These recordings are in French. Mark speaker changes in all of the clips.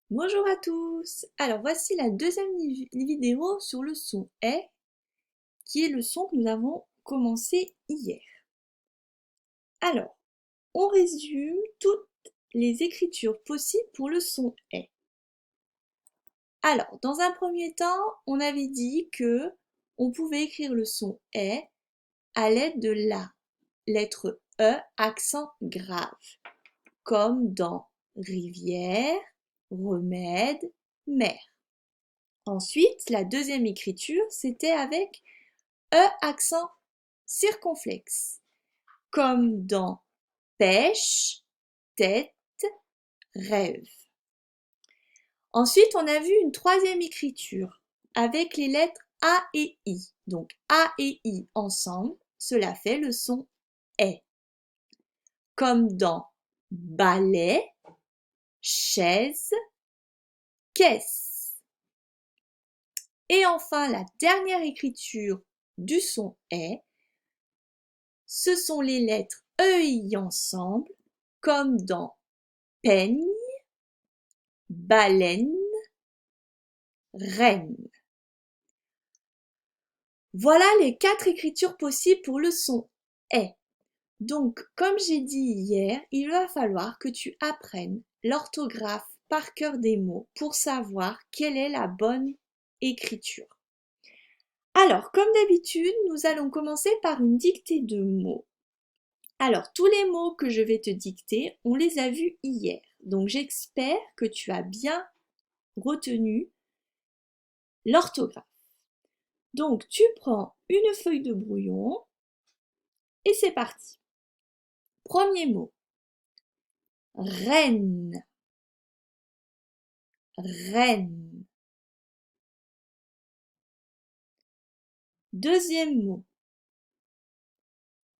Speaker 1: Bonjour à tous! Alors voici la deuxième vidéo sur le son est, qui est le son que nous avons commencé hier. Alors, on résume toutes les écritures possibles pour le son est. Alors, dans un premier temps, on avait dit que on pouvait écrire le son est à l'aide de la lettre E accent grave, comme dans rivière, remède, mer. Ensuite, la deuxième écriture, c'était avec E accent circonflexe, comme dans pêche, tête, rêve. Ensuite, on a vu une troisième écriture avec les lettres A et I. Donc A et I ensemble, cela fait le son est. Comme dans balai, chaise, caisse. Et enfin, la dernière écriture du son est, ce sont les lettres EI ensemble, comme dans peigne, baleine, reine. Voilà les 4 écritures possibles pour le son est. Donc, comme j'ai dit hier, il va falloir que tu apprennes l'orthographe par cœur des mots pour savoir quelle est la bonne écriture. Alors, comme d'habitude, nous allons commencer par une dictée de mots. Alors, tous les mots que je vais te dicter, on les a vus hier. Donc, j'espère que tu as bien retenu l'orthographe. Donc, tu prends une feuille de brouillon et c'est parti. Premier mot, reine, reine. Deuxième mot,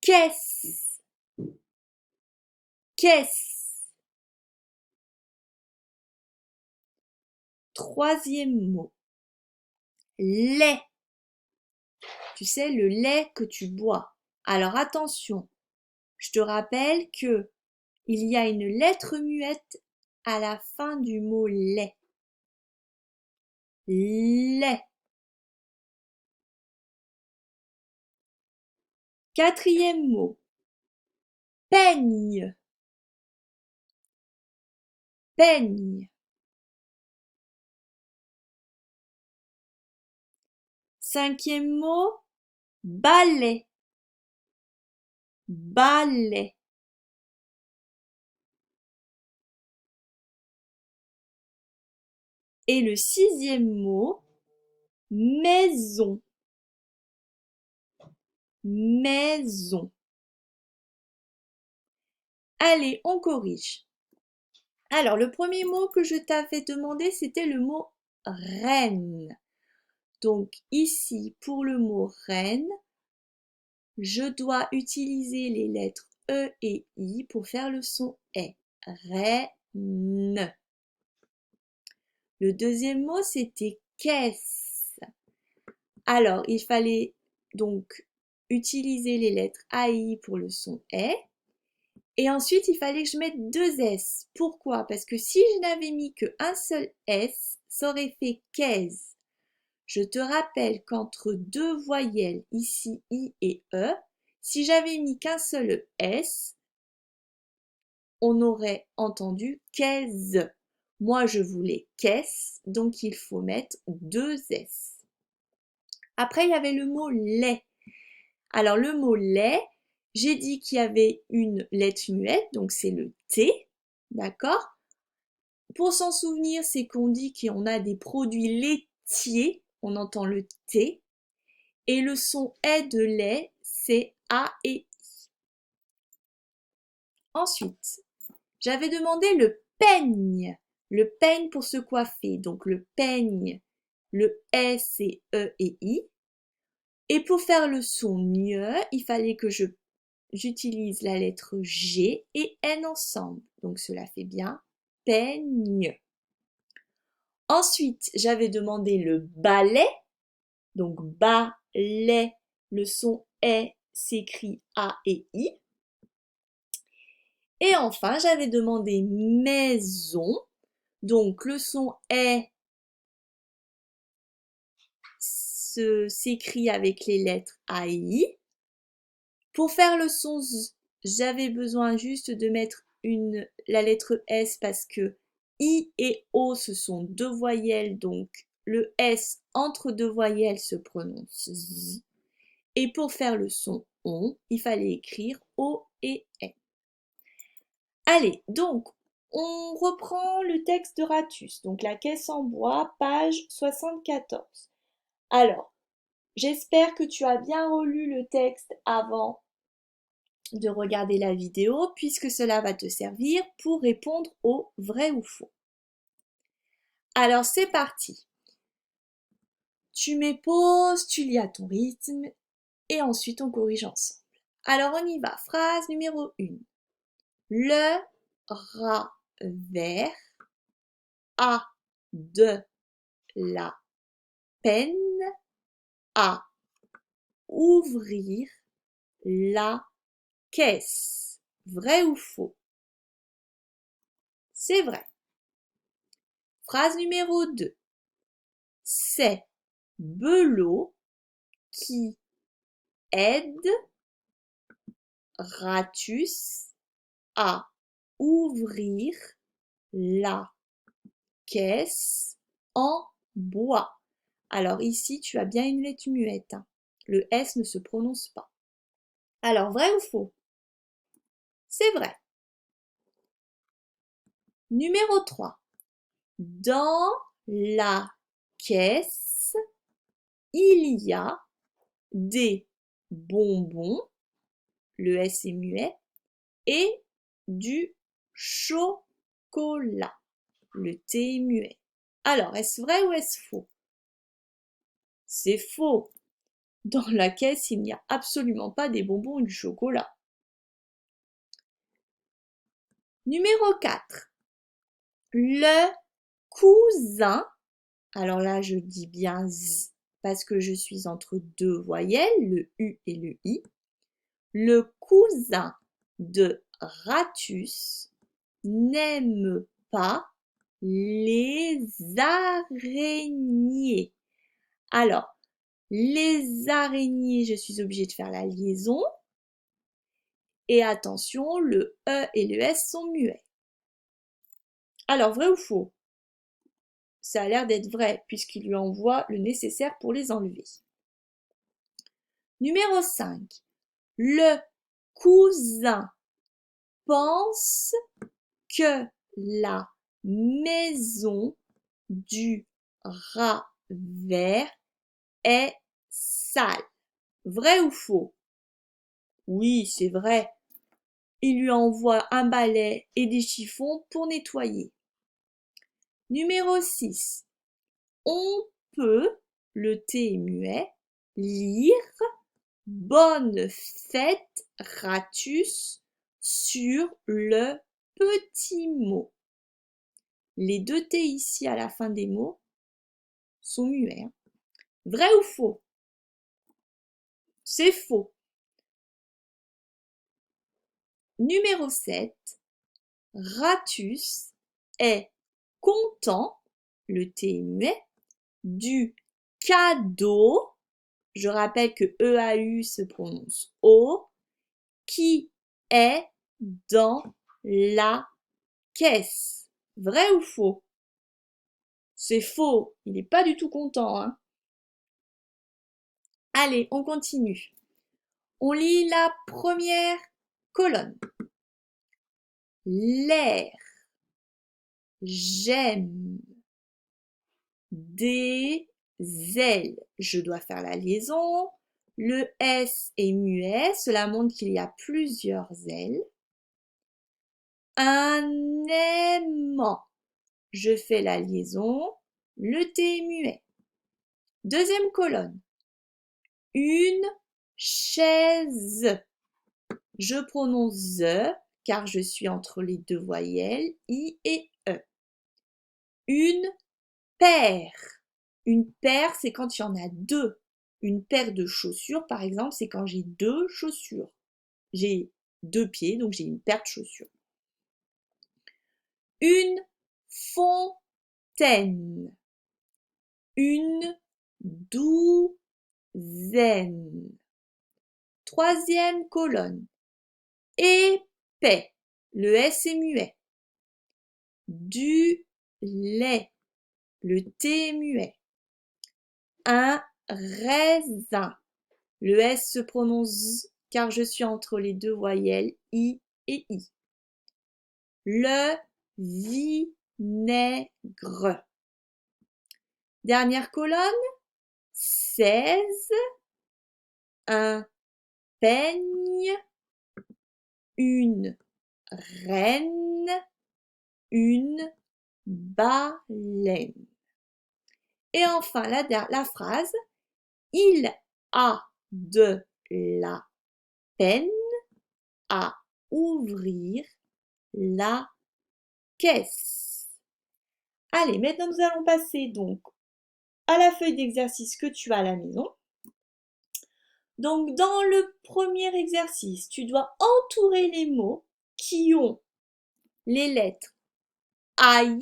Speaker 1: caisse, caisse. Troisième mot, lait. Tu sais, le lait que tu bois. Alors attention, je te rappelle que il y a une lettre muette à la fin du mot lait. Lait. Quatrième mot, peigne, peigne. Cinquième mot, balai, balai. Et le sixième mot, maison, maison. Allez, on corrige. Alors, le premier mot que je t'avais demandé, c'était le mot reine. Donc ici, pour le mot reine, je dois utiliser les lettres E et I pour faire le son est. Reine. Le deuxième mot, c'était caisse. Alors, il fallait donc utiliser les lettres A et I pour le son est. Et ensuite, il fallait que je mette deux S. Pourquoi? Parce que si je n'avais mis qu'un seul S, ça aurait fait caisse. Je te rappelle qu'entre deux voyelles, ici I et E, si j'avais mis qu'un seul S, on aurait entendu caisse. Moi, je voulais caisse, donc il faut mettre deux S. Après, il y avait le mot lait. Alors, le mot lait, j'ai dit qu'il y avait une lettre muette, donc c'est le T, d'accord? Pour s'en souvenir, c'est qu'on dit qu'on a des produits laitiers, on entend le T, et le son est de lait, c'est A et I. Ensuite, j'avais demandé le peigne pour se coiffer, donc le peigne, le S c'est E et I. Et pour faire le son mieux, il fallait que j'utilise la lettre G et N ensemble. Donc cela fait bien peigne. Ensuite, j'avais demandé le balai. Donc balai, le son est s'écrit A et I. Et enfin, j'avais demandé maison. Donc, le son est s'écrit avec les lettres A et I. Pour faire le son Z, j'avais besoin juste de mettre la lettre S parce que I et O, ce sont deux voyelles, donc le S entre deux voyelles se prononce Z. Et pour faire le son ON, il fallait écrire O et N. Allez, donc, on reprend le texte de Ratus, donc la caisse en bois, page 74. Alors, j'espère que tu as bien relu le texte avant de regarder la vidéo, puisque cela va te servir pour répondre au vrai ou faux. Alors, c'est parti. Tu mets pause, tu lis à ton rythme, et ensuite on corrige ensemble. Alors, on y va. Phrase numéro 1. Le rat vert a de la peine à ouvrir la caisse. Vrai ou faux? C'est vrai. Phrase numéro 2. C'est Belot qui aide Ratus à ouvrir la caisse en bois. Alors ici, tu as bien une lettre muette, hein. Le S ne se prononce pas. Alors, vrai ou faux? C'est vrai. Numéro 3. Dans la caisse, il y a des bonbons, le S est muet, et du chocolat, le T est muet. Alors, est-ce vrai ou est-ce faux? C'est faux. Dans la caisse, il n'y a absolument pas des bonbons ou du chocolat. Numéro 4. Le cousin, alors là je dis bien Z parce que je suis entre deux voyelles, le U et le I. Le cousin de Ratus n'aime pas les araignées. Alors, les araignées, je suis obligée de faire la liaison. Et attention, le E et le S sont muets. Alors, vrai ou faux? Ça a l'air d'être vrai, puisqu'il lui envoie le nécessaire pour les enlever. Numéro 5. Le cousin pense que la maison du rat vert est sale. Vrai ou faux? Oui, c'est vrai. Il lui envoie un balai et des chiffons pour nettoyer. Numéro 6. On peut, le T est muet, lire Bonne fête Ratus sur le petit mot. Les deux T ici à la fin des mots sont muets. Hein. Vrai ou faux? C'est faux. Numéro 7. Ratus est content, le T est muet, du cadeau, je rappelle que EAU se prononce O, qui est dans la caisse. Vrai ou faux? C'est faux, il n'est pas du tout content, hein. Allez, on continue. On lit la première colonne. L'air, j'aime, des ailes. Je dois faire la liaison. Le S est muet, cela montre qu'il y a plusieurs ailes. Un aimant. Je fais la liaison. Le T est muet. Deuxième colonne. Une chaise. Je prononce the car je suis entre les deux voyelles I et E. Une paire. Une paire, c'est quand il y en a deux. Une paire de chaussures, par exemple, c'est quand j'ai deux chaussures. J'ai deux pieds, donc j'ai une paire de chaussures. Une fontaine. Une douzaine. Troisième colonne. Épais. Le S est muet. Du lait. Le T est muet. Un raisin. Le S se prononce Z car je suis entre les deux voyelles I et I. Le vinaigre. Dernière colonne. 16. Un peigne. Une reine. Une baleine. Et enfin, la phrase, il a de la peine à ouvrir la caisse. Allez, maintenant nous allons passer donc à la feuille d'exercice que tu as à la maison. Donc, dans le premier exercice, tu dois entourer les mots qui ont les lettres AI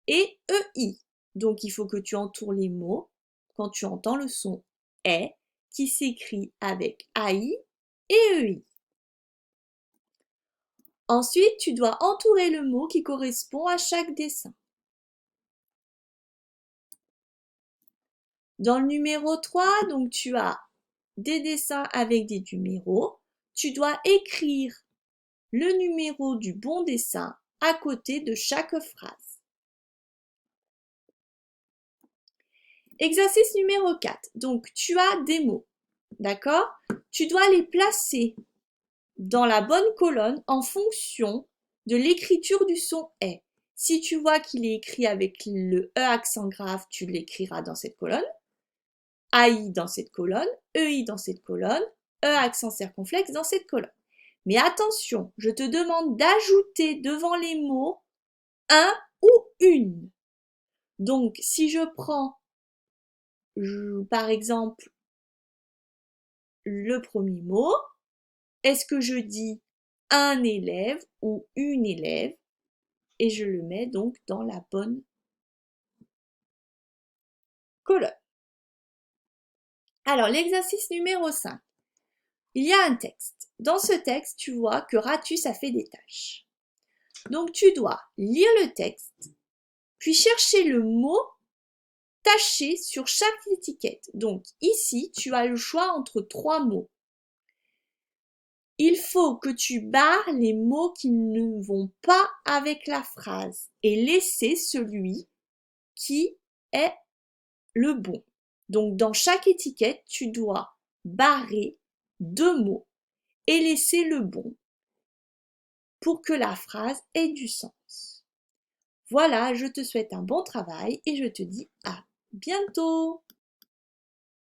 Speaker 1: et EI. Donc, il faut que tu entoures les mots quand tu entends le son E qui s'écrit avec AI et EI. Ensuite, tu dois entourer le mot qui correspond à chaque dessin. Dans le numéro 3, donc tu as des dessins avec des numéros. Tu dois écrire le numéro du bon dessin à côté de chaque phrase. Exercice numéro 4. Donc, tu as des mots, d'accord? Tu dois les placer dans la bonne colonne en fonction de l'écriture du son « est ». Si tu vois qu'il est écrit avec le E accent grave, tu l'écriras dans cette colonne. AI dans cette colonne, EI dans cette colonne, E accent circonflexe dans cette colonne. Mais attention, je te demande d'ajouter devant les mots un ou une. Donc, si je prends, par exemple, le premier mot, est-ce que je dis un élève ou une élève? Et je le mets donc dans la bonne colonne. Alors, l'exercice numéro 5. Il y a un texte. Dans ce texte, tu vois que Ratus a fait des tâches. Donc, tu dois lire le texte, puis chercher le mot taché sur chaque étiquette. Donc, ici, tu as le choix entre 3 mots. Il faut que tu barres les mots qui ne vont pas avec la phrase et laisser celui qui est le bon. Donc, dans chaque étiquette, tu dois barrer 2 mots et laisser le bon pour que la phrase ait du sens. Voilà, je te souhaite un bon travail et je te dis à bientôt!